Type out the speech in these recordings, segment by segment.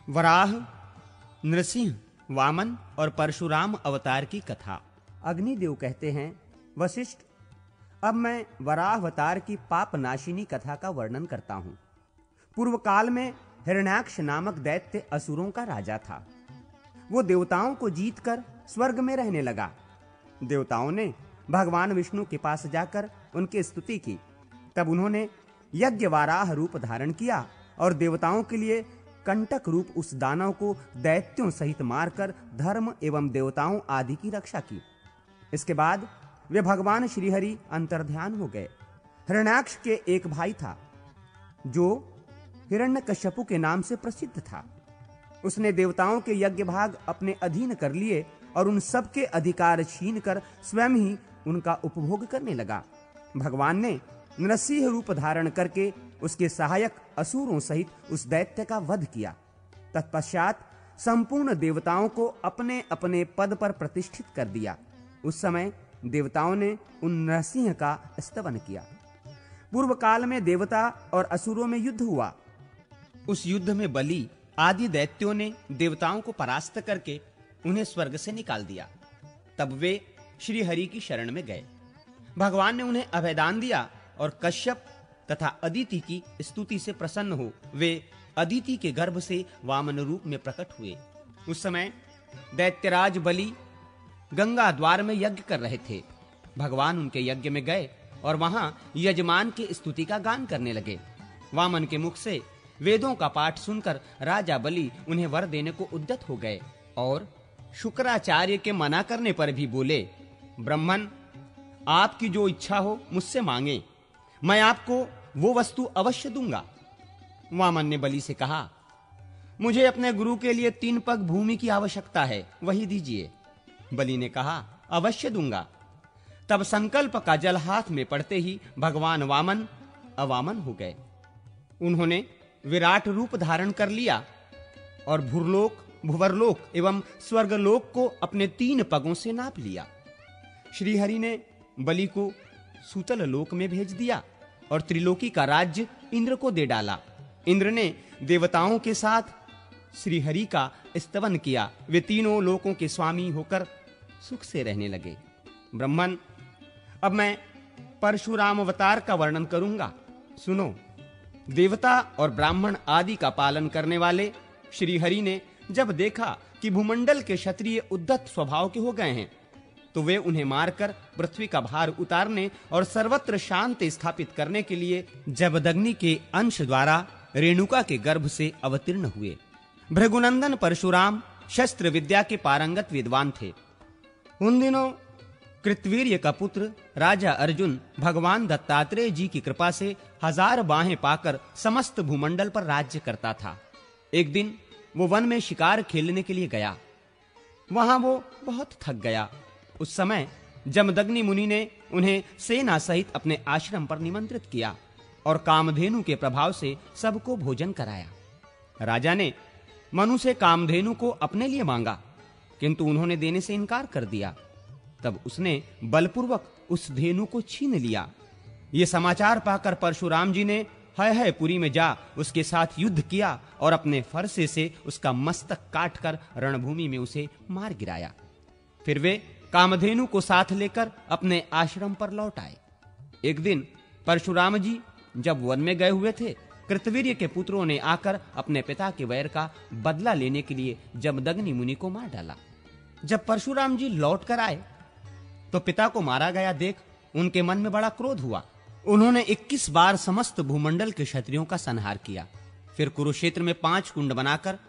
वराह, नृसिंह, वामन और परशुराम अवतार की कथा। अग्निदेव कहते हैं, वशिष्ठ, अब मैं वराह अवतार की पाप नाशिनी कथा का वर्णन करता हूं। पूर्व काल में हिरण्याक्ष नामक दैत्य असुरों का राजा था। वो देवताओं को जीतकर स्वर्ग में रहने लगा। देवताओं ने भगवान विष्णु के पास जाकर उनकी स्तुति की। तब उन्होंने यज्ञ वाराह रूप धारण किया और देवताओं के लिए कंटक रूप उस दानव को दैत्यों सहित मारकर धर्म एवं देवताओं आदि की रक्षा की। इसके बाद वे भगवान श्रीहरि अंतर्ध्यान हो गए। हिरण्याक्ष के एक भाई था जो हिरण्यकश्यपु के नाम से प्रसिद्ध था। उसने देवताओं के यज्ञ भाग अपने अधीन कर लिए और उन सब के अधिकार छीनकर स्वयं ही उनका उपभोग करने लगा। भगवान ने नरसिंह रूप धारण करके उसके सहायक असुरों सहित उस दैत्य का वध किया। तत्पश्चात संपूर्ण देवताओं को अपने अपने पद पर प्रतिष्ठित कर दिया। उस समय देवताओं ने उन नरसिंह का स्तवन किया। पूर्व काल में देवता और असुरों में युद्ध हुआ। उस युद्ध में बलि आदि दैत्यों ने देवताओं को परास्त करके उन्हें स्वर्ग से निकाल दिया। तब वे श्री हरि की शरण में गए। भगवान ने उन्हें अभयदान दिया और कश्यप तथा अदिति की स्तुति से प्रसन्न हो वे अदिति के गर्भ से वामन रूप में प्रकट हुए। उस समय दैत्यराज बलि गंगा द्वार में यज्ञ कर रहे थे। भगवान उनके यज्ञ में गए और वहां यजमान की स्तुति का गान करने लगे। वामन के मुख से वेदों का पाठ सुनकर राजा बलि उन्हें वर देने को उद्यत हो गए और शुक्राचार्य के मना करने पर भी बोले, ब्राह्मण, आपकी जो इच्छा हो मुझसे मांगे, मैं आपको वो वस्तु अवश्य दूंगा। वामन ने बलि से कहा, मुझे अपने गुरु के लिए 3 पग भूमि की आवश्यकता है, वही दीजिए। बलि ने कहा, अवश्य दूंगा। तब संकल्प का जल हाथ में पड़ते ही भगवान वामन अवामन हो गए। उन्होंने विराट रूप धारण कर लिया और भूरलोक, भुवरलोक एवं स्वर्गलोक को अपने 3 पगों से नाप लिया। श्रीहरि ने बलि को सूतल लोक में भेज दिया और त्रिलोकी का राज्य इंद्र को दे डाला। इंद्र ने देवताओं के साथ श्रीहरि का स्तवन किया। वे तीनों लोकों के स्वामी होकर सुख से रहने लगे। ब्राह्मण, अब मैं परशुराम अवतार का वर्णन करूंगा, सुनो। देवता और ब्राह्मण आदि का पालन करने वाले श्रीहरि ने जब देखा कि भूमंडल के क्षत्रिय उद्धत स्वभाव के हो गए हैं, तो वे उन्हें मारकर पृथ्वी का भार उतारने और सर्वत्र शांति स्थापित करने के लिए जमदग्नि के अंश द्वारा रेणुका के गर्भ से अवतीर्ण हुए। भृगुनंदन परशुराम शस्त्र विद्या के पारंगत विद्वान थे। उन दिनों कृतवीर्य का पुत्र राजा अर्जुन भगवान दत्तात्रेय जी की कृपा से 1000 बाहें पाकर समस्त भूमंडल पर राज्य करता था। एक दिन वो वन में शिकार खेलने के लिए गया। वहां वो बहुत थक गया। उस समय जमदग्नि मुनि ने उन्हें सेना सहित अपने आश्रम पर निमंत्रित किया और कामधेनु के प्रभाव से सबको भोजन कराया। राजा ने मनु से कामधेनु को अपने लिए मांगा, किंतु उन्होंने देने से इनकार कर दिया। तब उसने बलपूर्वक उस धेनु को छीन लिया। ये समाचार पाकर परशुराम जी ने हयहयपुरी में जा उसके साथ युद्ध किया और अपने फरसे से उसका मस्तक काटकर रणभूमि में उसे मार गिराया। फिर वे कामधेनु को साथ लेकर अपने आश्रम पर लौट आए। एक दिन परशुराम जी जब वन में गए हुए थे, कृतवीर्य के पुत्रों ने आकर अपने पिता के वैर का बदला लेने के लिए जमदग्नि मुनि को मार डाला। जब परशुराम जी लौट कर आए तो पिता को मारा गया देख उनके मन में बड़ा क्रोध हुआ। उन्होंने 21 बार समस्त भूमंडल के क्षत्रियों का संहार किया। फिर कुरुक्षेत्र में 5 कुंड बनाकर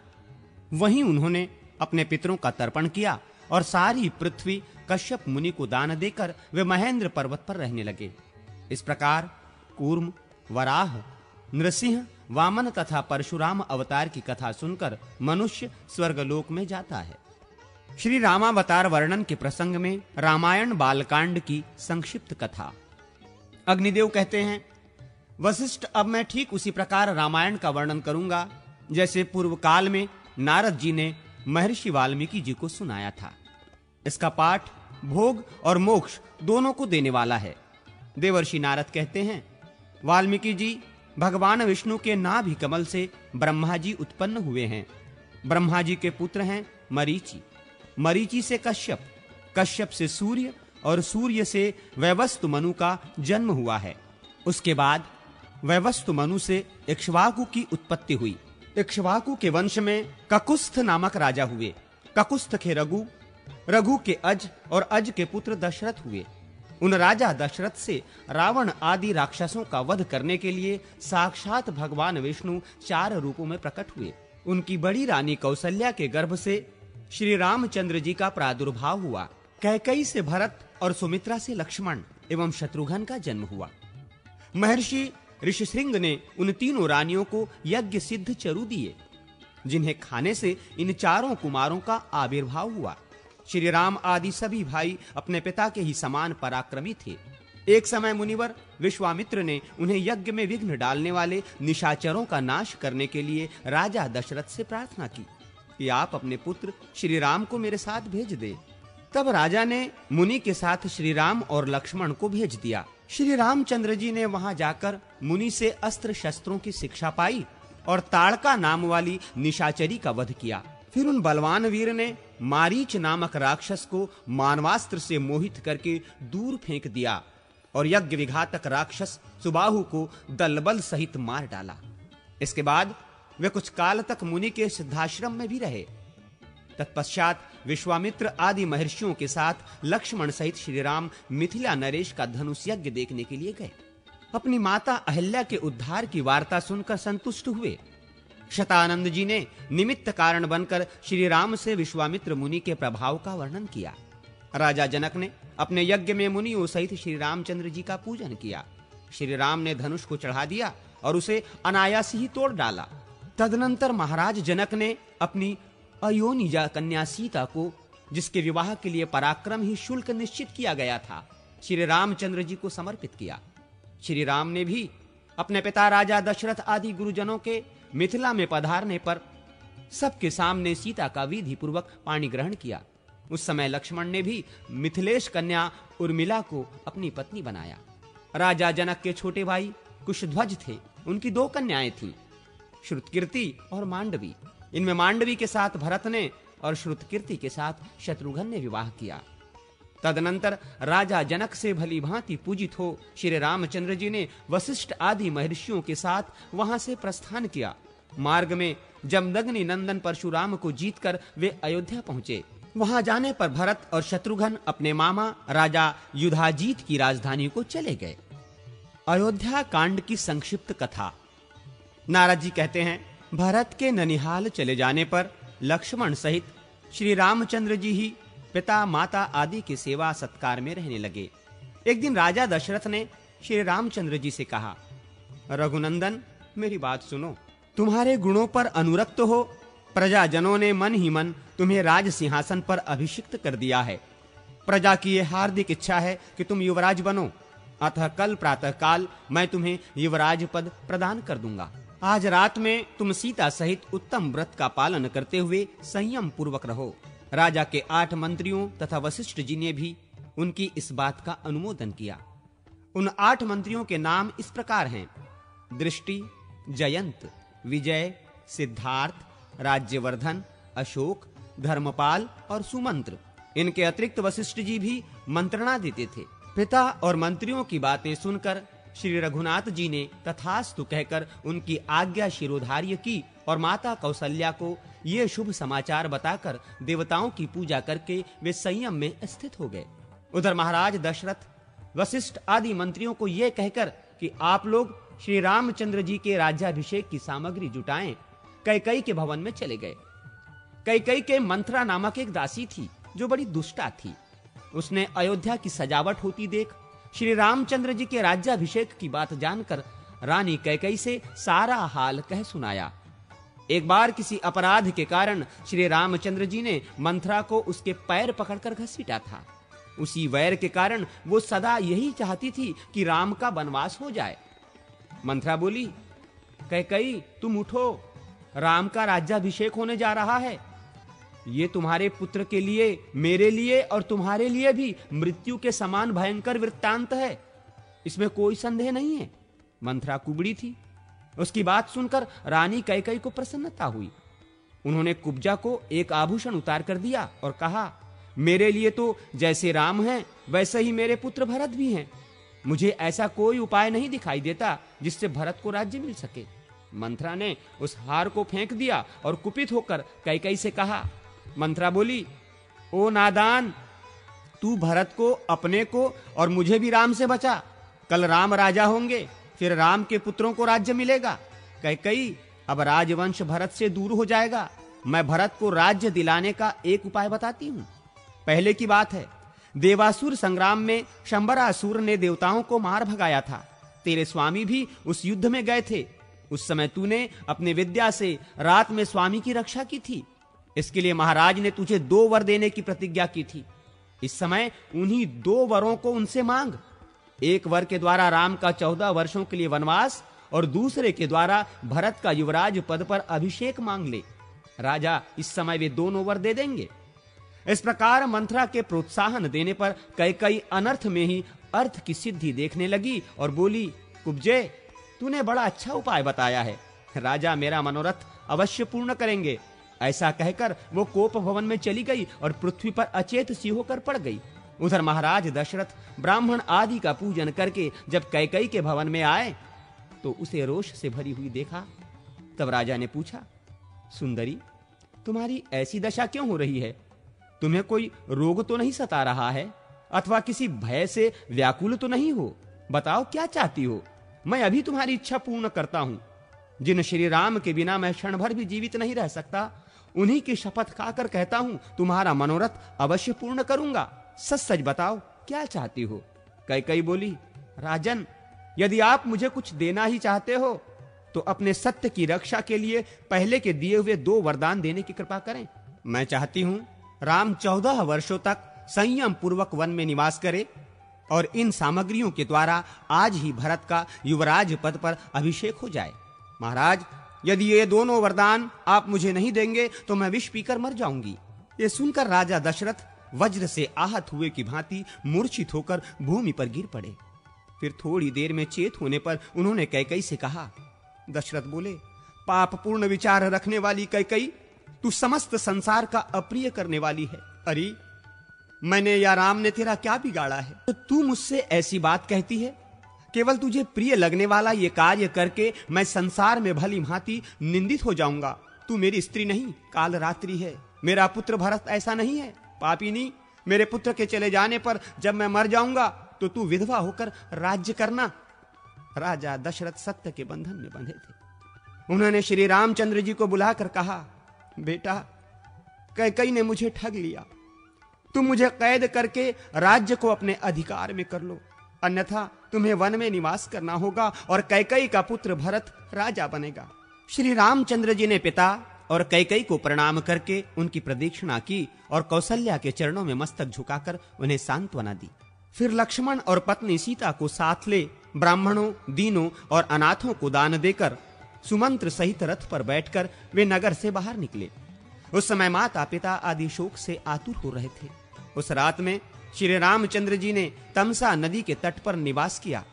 वहीं उन्होंने अपने पितरों का तर्पण किया और सारी पृथ्वी कश्यप मुनि को दान देकर वे महेंद्र पर्वत पर रहने लगे। इस प्रकार कूर्म, वराह, नृसिंह, वामन तथा परशुराम अवतार की कथा सुनकर मनुष्य स्वर्गलोक में जाता है। श्री रामावतार वर्णन के प्रसंग में रामायण बालकांड की संक्षिप्त कथा। अग्निदेव कहते हैं, वशिष्ठ, अब मैं ठीक उसी प्रकार रामायण का वर्णन करूंगा जैसे पूर्व काल में नारद जी ने महर्षि वाल्मीकि जी को सुनाया था। इसका पाठ भोग और मोक्ष दोनों को देने वाला है। देवर्षि नारद कहते हैं, वाल्मीकि जी भगवान विष्णु के नाभि कमल से ब्रह्मा जी उत्पन्न हुए हैं। ब्रह्मा जी के पुत्र हैं मरीचि, मरीचि से कश्यप, कश्यप से सूर्य और सूर्य से वैवस्वत मनु का जन्म हुआ है। उसके बाद वैवस्वत मनु से इक्ष्वाकु की उत्पत्ति हुई। इक्ष्वाकु के वंश में ककुस्थ नामक राजा हुए। ककुस्थ के रघु, रघु के अज और अज के पुत्र दशरथ हुए। उन राजा दशरथ से रावण आदि राक्षसों का वध करने के लिए साक्षात भगवान विष्णु 4 रूपों में प्रकट हुए। उनकी बड़ी रानी कौसल्या के गर्भ से श्री रामचंद्र जी का प्रादुर्भाव हुआ। कैकेयी से भरत और सुमित्रा से लक्ष्मण एवं शत्रुघ्न का जन्म हुआ। महर्षि ऋषिशृंग ने उन तीनों रानियों को यज्ञ सिद्ध चरु दिए, जिन्हें खाने से इन 4 कुमारों का आविर्भाव हुआ। श्री राम आदि सभी भाई अपने पिता के ही समान पराक्रमी थे। एक समय मुनिवर विश्वामित्र ने उन्हें यज्ञ में विघ्न डालने वाले निशाचरों का नाश करने के लिए राजा दशरथ से प्रार्थना की कि आप अपने पुत्र श्री राम को मेरे साथ भेज दे। तब राजा ने मुनि के साथ श्री राम और लक्ष्मण को भेज दिया। श्री रामचंद्र जी ने वहां जाकर मुनि से अस्त्र शस्त्रों की शिक्षा पाई और ताड़का नाम वाली निशाचरी का वध किया। फिर उन बलवान वीर ने मारीच नामक राक्षस को मानवास्त्र से मोहित करके दूर फेंक दिया और यज्ञ विघातक राक्षस सुबाहु को दलबल सहित मार डाला। इसके बाद वे कुछ काल तक मुनि के सिद्धाश्रम में भी रहे। तत्पश्चात विश्वामित्र आदि महर्षियों के साथ लक्ष्मण सहित श्री राम मिथिला नरेश का धनुष यज्ञ देखने के लिए गए। अपनी माता अहिल्या के उद्धार की वार्ता सुनकर संतुष्ट हुए। शतानंद जी ने निमित्त कारण बनकर श्री राम से विश्वामित्र मुनि के प्रभाव का वर्णन किया। राजा जनक ने अपने यज्ञ में मुनियों सहित श्री रामचंद्र जी का पूजन किया। श्री राम ने धनुष को चढ़ा दिया और उसे अनायास ही तोड़ डाला। तदनंतर महाराज जनक ने अपनी अयोनिजा कन्या सीता को, जिसके विवाह के लिए पराक्रम ही शुल्क निश्चित किया गया था, श्री रामचंद्र जी को समर्पित किया। श्री राम ने भी अपने पिता राजा दशरथ आदि गुरुजनों के मिथिला में पधारने पर सबके सामने सीता का विधि पूर्वक पाणी ग्रहण किया। उस समय लक्ष्मण ने भी मिथिलेश कन्या उर्मिला को अपनी पत्नी बनाया। राजा जनक के छोटे भाई कुशध्वज थे। उनकी 2 कन्याएं थीं, श्रुतकीर्ति और मांडवी। इनमें मांडवी के साथ भरत ने और श्रुतकीर्ति के साथ शत्रुघ्न ने विवाह किया। तदनंतर राजा जनक से भली भांति पूजित हो श्री रामचंद्र जी ने वशिष्ठ आदि महर्षियों के साथ वहां से प्रस्थान किया। मार्ग में जमदग्नि नंदन परशुराम को जीतकर वे अयोध्या पहुंचे। वहां जाने पर भरत और शत्रुघ्न अपने मामा राजा युधाजीत की राजधानी को चले गए। अयोध्या कांड की संक्षिप्त कथा। नारद जी कहते हैं, भरत के ननिहाल चले जाने पर लक्ष्मण सहित श्री रामचंद्र जी ही पिता माता आदि के सेवा सत्कार में रहने लगे। एक दिन राजा दशरथ ने श्री रामचंद्र जी से कहा, रघुनंदन मेरी बात सुनो। तुम्हारे गुणों पर अनुरक्त हो प्रजाजनों ने मन ही मन तुम्हें राज सिंहासन पर अभिषिक्त कर दिया है। प्रजा की यह हार्दिक इच्छा है कि तुम युवराज बनो, अतः कल प्रातः काल मैं तुम्हें युवराज पद प्रदान कर दूंगा। आज रात में तुम सीता सहित उत्तम व्रत का पालन करते हुए संयम पूर्वक रहो। राजा के 8 मंत्रियों तथा वशिष्ठ जी ने भी उनकी इस बात का अनुमोदन किया। उन 8 मंत्रियों के नाम इस प्रकार हैं: दृष्टि, जयंत, विजय, सिद्धार्थ, राज्यवर्धन, अशोक, धर्मपाल और सुमंत्र। इनके अतिरिक्त वशिष्ठ जी भी मंत्रणा देते थे। पिता और मंत्रियों की बातें सुनकर श्री रघुनाथ जी ने तथास्तु कहकर उनकी आज्ञा शिरोधार्य की और माता कौसल्या को ये शुभ समाचार बताकर देवताओं की पूजा करके वे संयम में स्थित हो गए। उधर महाराज दशरथ वशिष्ठ आदि मंत्रियों को यह कहकर कि आप लोग श्री रामचंद्र जी के राज्याभिषेक की सामग्री जुटाएं, कैकेयी के भवन में चले गए। कैकेयी के मंत्रा नामक एक दासी थी जो बड़ी दुष्टा थी। उसने अयोध्या की सजावट होती देख श्री रामचंद्र जी के राज्याभिषेक की बात जानकर रानी कैकेयी से सारा हाल कह सुनाया। एक बार किसी अपराध के कारण श्री रामचंद्र जी ने मंथरा को उसके पैर पकड़कर घसीटा था। उसी वैर के कारण वो सदा यही चाहती थी कि राम का वनवास हो जाए। मंथरा बोली, कैकेयी तुम उठो, राम का राज्याभिषेक होने जा रहा है। ये तुम्हारे पुत्र के लिए, मेरे लिए और तुम्हारे लिए भी मृत्यु के समान भयंकर वृत्तांत है, इसमें कोई संदेह नहीं है। मंथरा कुबड़ी थी। उसकी बात सुनकर रानी कैकेयी को प्रसन्नता हुई। उन्होंने कुब्जा को एक आभूषण उतार कर दिया और कहा, मेरे लिए तो जैसे राम हैं वैसे ही मेरे पुत्र भरत भी हैं। मुझे ऐसा कोई उपाय नहीं दिखाई देता जिससे भरत को राज्य मिल सके। मंथरा ने उस हार को फेंक दिया और कुपित होकर कैकेयी से कहा। मंथरा बोली, ओ नादान, तू भरत को, अपने को और मुझे भी राम से बचा। कल राम राजा होंगे, फिर राम के पुत्रों को राज्य मिलेगा। कैकेयी, अब राजवंश भरत से दूर हो जाएगा। मैं भरत को राज्य दिलाने का एक उपाय बताती हूं। पहले की बात है, देवासुर संग्राम में शंबरासुर ने देवताओं को मार भगाया था। तेरे स्वामी भी उस युद्ध में गए थे। उस समय तूने अपनी विद्या से रात में स्वामी की रक्षा की थी। इसके लिए महाराज ने तुझे 2 वर देने की प्रतिज्ञा की थी। इस समय उन्हीं 2 वरों को उनसे मांग। एक वर के द्वारा राम का 14 वर्षों के लिए वनवास और दूसरे के द्वारा भरत का युवराज पद पर अभिषेक मांग ले। राजा इस समय वे दोनों वर दे देंगे। इस प्रकार मंथरा के प्रोत्साहन देने पर कैकेयी अनर्थ में ही अर्थ की सिद्धि देखने लगी और बोली, कुब्जे, तूने बड़ा अच्छा उपाय बताया है। राजा मेरा मनोरथ अवश्य पूर्ण करेंगे। ऐसा कहकर वो कोप भवन में चली गई और पृथ्वी पर अचेत सी होकर पड़ गई। उधर महाराज दशरथ ब्राह्मण आदि का पूजन करके जब कैकेयी के भवन में आए तो उसे रोष से भरी हुई देखा। तब राजा ने पूछा, सुंदरी, तुम्हारी ऐसी दशा क्यों हो रही है? तुम्हें कोई रोग तो नहीं सता रहा है अथवा किसी भय से व्याकुल तो नहीं हो? बताओ क्या चाहती हो? मैं अभी तुम्हारी इच्छा पूर्ण करता हूं। जिन श्री राम के बिना मैं क्षण भर भी जीवित नहीं रह सकता, उन्हीं की शपथ खाकर कहता हूं तुम्हारा मनोरथ अवश्य पूर्ण करूंगा। सच सच बताओ क्या चाहती हो? कैकेयी बोली, राजन, यदि आप मुझे कुछ देना ही चाहते हो तो अपने सत्य की रक्षा के लिए पहले के दिए हुए 2 वरदान देने की कृपा करें। मैं चाहती हूं राम 14 वर्षों तक संयम पूर्वक वन में निवास करे और इन सामग्रियों के द्वारा आज ही भरत का युवराज पद पर अभिषेक हो जाए। महाराज, यदि ये दोनों वरदान आप मुझे नहीं देंगे तो मैं विष पीकर मर जाऊंगी। ये सुनकर राजा दशरथ वज्र से आहत हुए की भांति मूर्छित होकर भूमि पर गिर पड़े। फिर थोड़ी देर में चेत होने पर उन्होंने कैकेयी से कहा। दशरथ बोले, पाप पूर्ण विचार रखने वाली कैकेयी, तू समस्त संसार का अप्रिय करने वाली है। अरे, मैंने या राम ने तेरा क्या बिगाड़ा है तो तू मुझसे ऐसी बात कहती है? केवल तुझे प्रिय लगने वाला ये कार्य करके मैं संसार में भली भांति निंदित हो जाऊंगा। तू मेरी स्त्री नहीं, काल रात्रि है। मेरा पुत्र भरत ऐसा नहीं है। पापिनी, मेरे पुत्र के चले जाने पर जब मैं मर जाऊंगा तो तू विधवा होकर राज्य करना। राजा दशरथ सत्य के बंधन में बंधे थे। उन्होंने श्री रामचंद्र जी को बुलाकर कहा, बेटा, कैकेयी ने मुझे ठग लिया। तुम मुझे कैद करके राज्य को अपने अधिकार में कर लो, अन्यथा तुम्हें वन में निवास करना होगा और कैकेयी का पुत्र भरत राजा बनेगा। श्री रामचंद्र जी ने पिता और कैकेयी को प्रणाम करके उनकी प्रदक्षिणा की और कौशल्या के चरणों में मस्तक झुकाकर उन्हें सांत्वना दी। फिर लक्ष्मण और पत्नी सीता को साथ ले ब्राह्मणों, दीनों और अनाथों को दान देकर सुमंत्र सहित रथ पर बैठकर वे नगर से बाहर निकले। उस समय माता पिता आदि शोक से आतुर हो रहे थे। उस रात में श्री रामचंद्र जी ने तमसा नदी के तट पर निवास किया।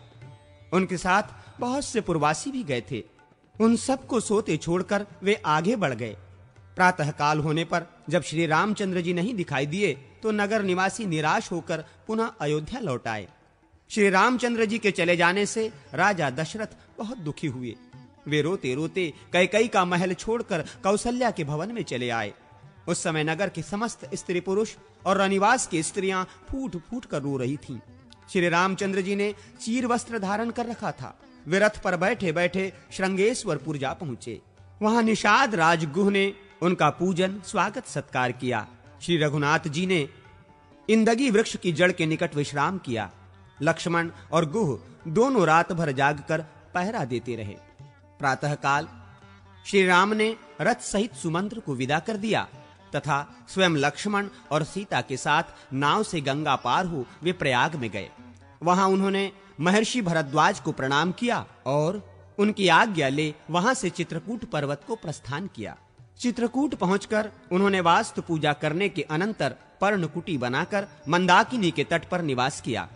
उनके साथ बहुत से पुरवासी भी गए थे। उन सबको सोते छोड़कर वे आगे बढ़ गए। प्रातः काल होने पर जब श्री रामचंद्र जी नहीं दिखाई दिए तो नगर निवासी निराश होकर पुनः अयोध्या लौट आए। श्री रामचंद्र जी के चले जाने से राजा दशरथ बहुत दुखी हुए। वे रोते रोते कैकेयी का महल छोड़कर कौशल्या के भवन में चले आए। उस समय नगर के समस्त स्त्री पुरुष और रनिवास की स्त्रियां फूट फूट कर रो रही थीं। श्री रामचंद्र जी ने चीर वस्त्र धारण कर रखा था। वे रथ पर बैठे बैठे श्रृंगेश्वरपुर जा पहुंचे। वहां निषाद राजगुह ने उनका पूजन स्वागत सत्कार किया। श्री रघुनाथ जी ने इंदगी वृक्ष की जड़ के निकट विश्राम किया। लक्ष्मण और गुह दोनों रात भर जागकर पहरा देते रहे। प्रातः काल श्री राम ने रथ सहित सुमंत्र को विदा कर दिया तथा स्वयं लक्ष्मण और सीता के साथ नाव से गंगा पार हो वे प्रयाग में गए। वहां उन्होंने महर्षि भरद्वाज को प्रणाम किया और उनकी आज्ञा ले वहां से चित्रकूट पर्वत को प्रस्थान किया। चित्रकूट पहुंचकर उन्होंने वास्तु पूजा करने के अनंतर पर्णकुटी बनाकर मंदाकिनी के तट पर निवास किया।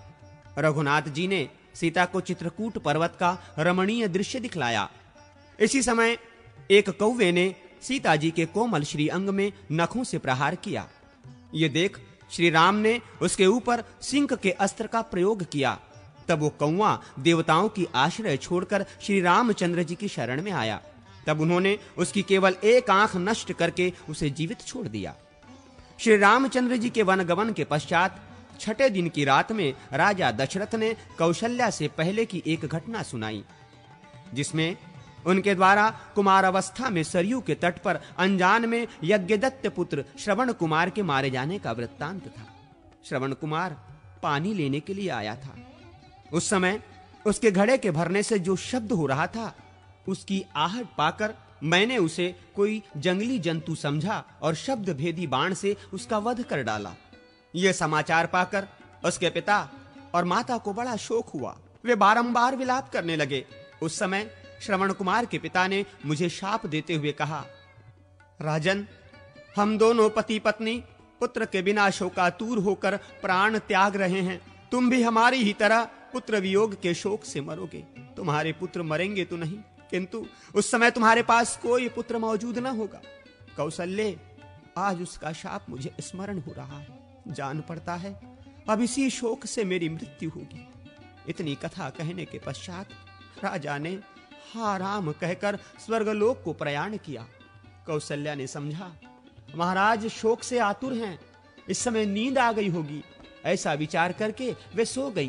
रघुनाथ जी ने सीता को चित्रकूट पर्वत का रमणीय दृश्य दिखलाया। इसी समय एक कौवे ने सीता जी के कोमल श्री अंग में नखों से प्रहार किया। ये देख श्री राम ने उसके ऊपर सिंह के अस्त्र का प्रयोग किया। तब वो कौवा देवताओं की आश्रय छोड़कर श्री रामचंद्र जी की शरण में आया। तब उन्होंने उसकी केवल एक आंख नष्ट करके उसे जीवित छोड़ दिया। श्री रामचंद्र जी के वनगमन के पश्चात छठे दिन की रात में राजा दशरथ ने कौशल्या से पहले की एक घटना सुनाई, जिसमें उनके द्वारा कुमारावस्था में सरयू के तट पर अनजान में यज्ञदत्त पुत्र श्रवण कुमार के मारे जाने का वृत्तांत था। श्रवण कुमार पानी लेने के लिए आया था। उस समय उसके घड़े के भरने से जो शब्द हो रहा था, उसकी आहट पाकर मैंने उसे कोई जंगली जंतु समझा और शब्द भेदी बाण से उसका वध कर डाला। यह समाचार पाकर उसके पिता और माता को बड़ा शोक हुआ। वे बारंबार विलाप करने लगे। उस समय श्रवण कुमार के पिता ने मुझे शाप देते हुए कहा, राजन, हम दोनों पति पत्नी पुत्र के बिना शोकातुर होकर प्राण त्याग रहे हैं। तुम भी हमारी ही तरह पुत्र वियोग के शोक से मरोगे। तुम्हारे पुत्र मरेंगे तो नहीं, किंतु उस समय तुम्हारे पास कोई पुत्र मौजूद न होगा। कौशल्य, आज उसका शाप मुझे स्मरण हो रहा है। जान पड़ता है अब इसी शोक से मेरी मृत्यु होगी। इतनी कथा कहने के पश्चात राजा ने हा राम कहकर स्वर्गलोक को प्रयाण किया। कौशल्या ने समझा महाराज शोक से आतुर हैं, इस समय नींद आ गई होगी। ऐसा विचार करके वे सो गई।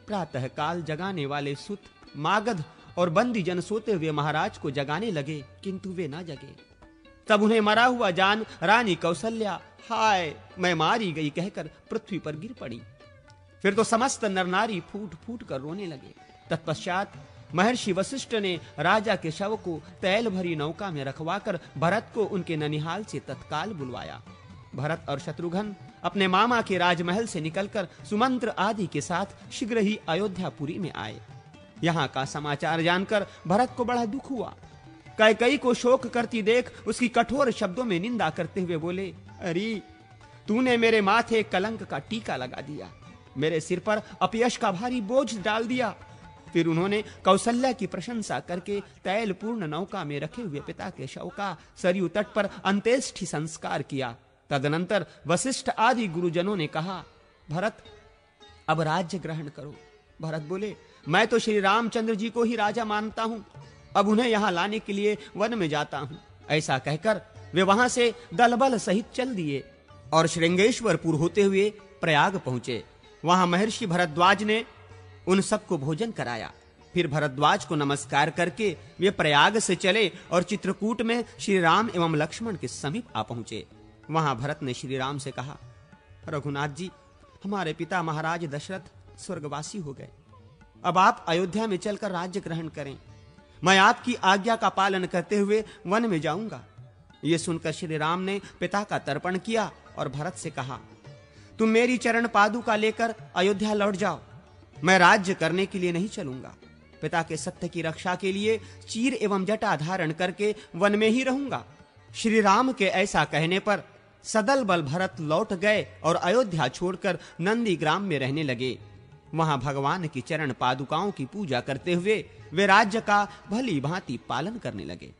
प्रातः काल जगाने वाले सुत, मागध और बंदी जन सोते हुए महाराज को जगाने लगे, किंतु वे न जगे। तब उन्हें मरा हुआ जान रानी कौशल्या हाय मैं मारी गई कहकर पृथ्वी पर गिर पड़ी। फिर तो समस्त नरनारी फूट फूट कर रोने लगे। तत्पश्चात महर्षि वशिष्ठ ने राजा के शव को तैल भरी नौका में रखवाकर भरत को उनके ननिहाल से तत्काल बुलवाया। भरत और शत्रुघ्न अपने मामा के राजमहल से निकलकर सुमंत्र आदि के साथ शीघ्र ही अयोध्यापुरी में आए। यहाँ का समाचार जानकर भरत को बड़ा दुख हुआ। कैकेयी को शोक करती देख उसकी कठोर शब्दों में निंदा करते हुए बोले, अरे तूने मेरे माथे कलंक का टीका लगा दिया, मेरे सिर पर अपयश का भारी बोझ डाल दिया। फिर उन्होंने कौशल्या की प्रशंसा करके तैल पूर्ण नौका में रखे हुए पिता के शव का सरयू तट पर अंत्येष्टि संस्कार किया। तदनंतर वशिष्ठ आदि गुरुजनों ने कहा, भरत अब राज्य ग्रहण करो। भरत बोले, मैं तो श्री रामचंद्र जी को ही राजा मानता हूं, अब उन्हें यहां लाने के लिए वन में जाता हूं। ऐसा कहकर वे वहां से दलबल सहित चल दिए और श्रृंगेश्वरपुर होते हुए प्रयाग पहुंचे। वहां महर्षि भरद्वाज ने उन सबको भोजन कराया। फिर भरद्वाज को नमस्कार करके वे प्रयाग से चले और चित्रकूट में श्री राम एवं लक्ष्मण के समीप आ पहुंचे। वहां भरत ने श्री राम से कहा, रघुनाथ जी, हमारे पिता महाराज दशरथ स्वर्गवासी हो गए। अब आप अयोध्या में चलकर राज्य ग्रहण करें। मैं आपकी आज्ञा का पालन करते हुए वन में जाऊंगा। ये सुनकर श्री राम ने पिता का तर्पण किया और भरत से कहा, तुम मेरी चरण पादुका लेकर अयोध्या लौट जाओ। मैं राज्य करने के लिए नहीं चलूंगा। पिता के सत्य की रक्षा के लिए चीर एवं जटा धारण करके वन में ही रहूंगा। श्री राम के ऐसा कहने पर सदल बल भरत लौट गए और अयोध्या छोड़कर नंदी ग्राम में रहने लगे। वहां भगवान की चरण पादुकाओं की पूजा करते हुए वे राज्य का भली भांति पालन करने लगे।